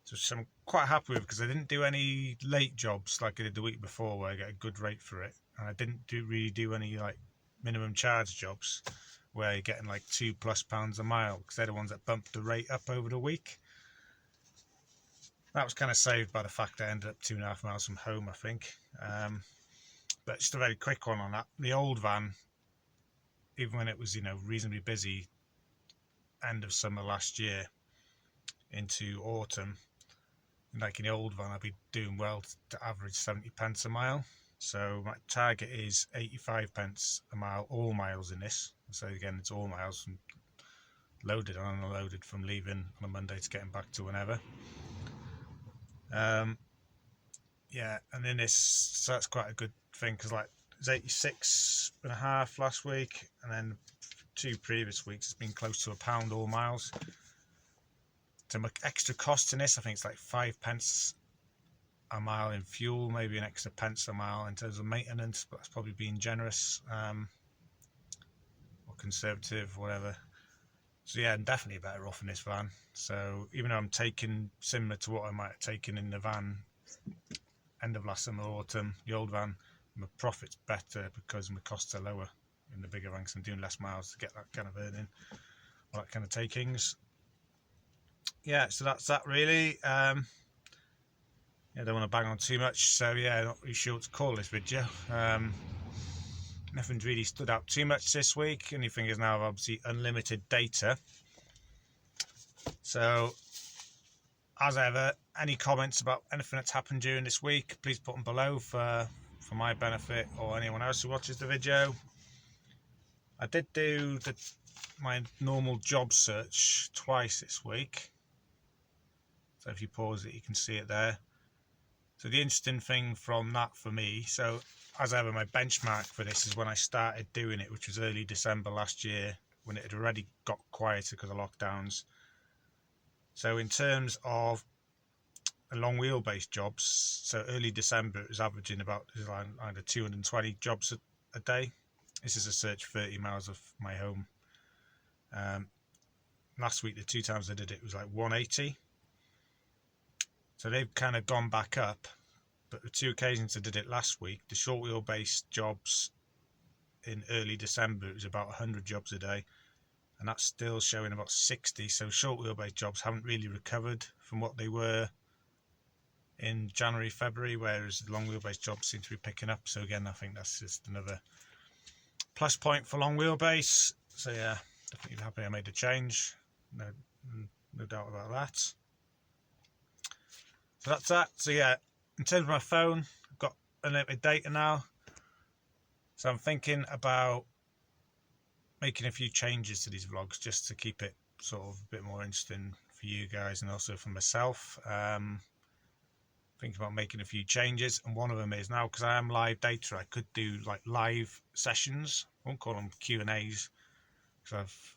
so I'm quite happy with, because I didn't do any late jobs like I did the week before where I get a good rate for it, and I didn't really do any like minimum charge jobs where you're getting like £2+ a mile, because they're the ones that bumped the rate up over the week. That was kind of saved by the fact I ended up 2.5 miles from home, I think. But just a very quick one on that. The old van, even when it was, reasonably busy, end of summer last year into autumn, like in the old van, I'd be doing well to average 70 pence a mile. So my target is 85 pence a mile, all miles in this. So again, it's all miles from loaded and unloaded from leaving on a Monday to getting back to whenever. Yeah, and in this, so that's quite a good thing, because like it was 86.5 last week, and then 2 previous weeks it's been close to £1 all miles. So my extra cost in this, I think it's like 5 pence a mile in fuel, maybe an extra pence a mile in terms of maintenance, but that's probably being generous or conservative, whatever. So yeah, I'm definitely better off in this van. So even though I'm taking similar to what I might have taken in the van end of last summer, autumn, the old van, my profit's better because my costs are lower in the bigger van, because I'm doing less miles to get that kind of earning, or that kind of takings. Yeah, so that's that really. I don't want to bang on too much, so yeah, not really sure what to call this video. Nothing's really stood out too much this week. Only thing is now I've obviously unlimited data. So as ever, any comments about anything that's happened during this week, please put them below for my benefit or anyone else who watches the video. I did do my normal job search twice this week. So if you pause it, you can see it there. So the interesting thing from that for me, so as ever, my benchmark for this is when I started doing it, which was early December last year, when it had already got quieter because of lockdowns. So in terms of long wheelbase jobs, so early December it was averaging about either 220 jobs a day. This is a search 30 miles of my home. Last week, the 2 times I did it was like 180. So they've kind of gone back up, but the 2 occasions I did it last week, the short wheelbase jobs in early December, it was about 100 jobs a day, and that's still showing about 60. So short wheelbase jobs haven't really recovered from what they were in January, February, whereas the long wheelbase jobs seem to be picking up. So again, I think that's just another plus point for long wheelbase. So yeah, definitely happy I made a change. No doubt about that. So that's that. So yeah, in terms of my phone, I've got unlimited data now. So I'm thinking about making a few changes to these vlogs just to keep it sort of a bit more interesting for you guys and also for myself. Thinking about making a few changes, and one of them is now, because I am live data, I could do like live sessions. I won't call them Q&As because I've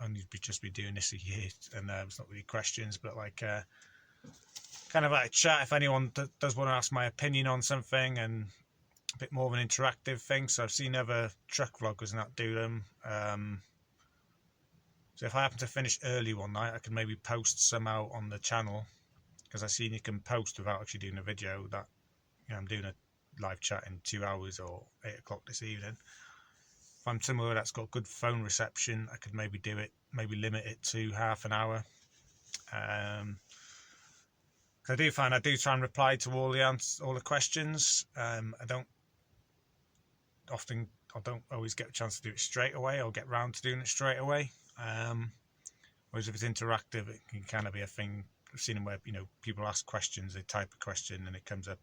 only just been doing this a year, and it's not really questions, but like kind of like a chat if anyone does want to ask my opinion on something, and a bit more of an interactive thing. So I've seen other truck vloggers not do them. So if I happen to finish early one night, I can maybe post some out on the channel, because I've seen you can post without actually doing a video that, you know, I'm doing a live chat in 2 hours or 8 o'clock this evening. If I'm somewhere that's got good phone reception, I could maybe do it, maybe limit it to half an hour. I do find I do try and reply to all the questions. I don't always get a chance to do it straight away or get round to doing it straight away. Whereas if it's interactive, it can kind of be a thing. I've seen them where, you know, people ask questions, they type a question and it comes up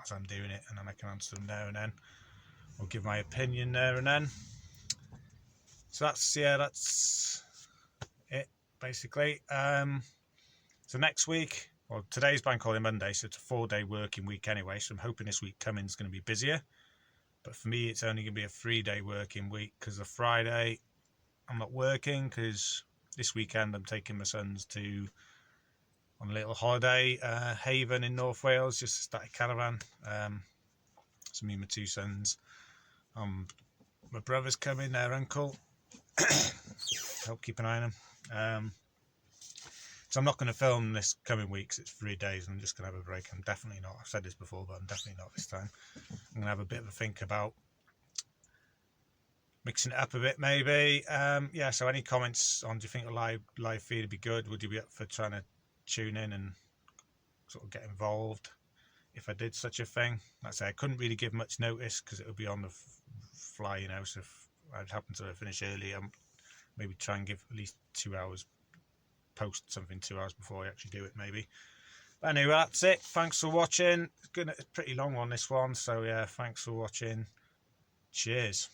as I'm doing it, and then I can answer them there and then, or give my opinion there and then. So that's it basically. So next week, well, today's bank holiday Monday, so it's a 4-day working week anyway, so I'm hoping this week coming is going to be busier. But for me, it's only going to be a 3-day working week, because the Friday I'm not working, because this weekend I'm taking my sons on a little holiday, Haven in North Wales, just a static caravan. So me and my 2 sons, my brother's coming, their uncle, help keep an eye on them. So I'm not going to film this coming weeks. It's 3 days. I'm just going to have a break. I'm definitely not, I've said this before, but I'm definitely not this time. I'm going to have a bit of a think about mixing it up a bit, maybe. Yeah, so any comments on, do you think a live feed would be good? Would you be up for trying to tune in and sort of get involved if I did such a thing? Like I say, I couldn't really give much notice because it would be on the fly, you know. So if I'd happen to finish early, maybe try and give at least 2 hours, post something 2 hours before I actually do it, maybe. But anyway, that's it. Thanks for watching. It's a pretty long one, this one. So yeah, thanks for watching. Cheers.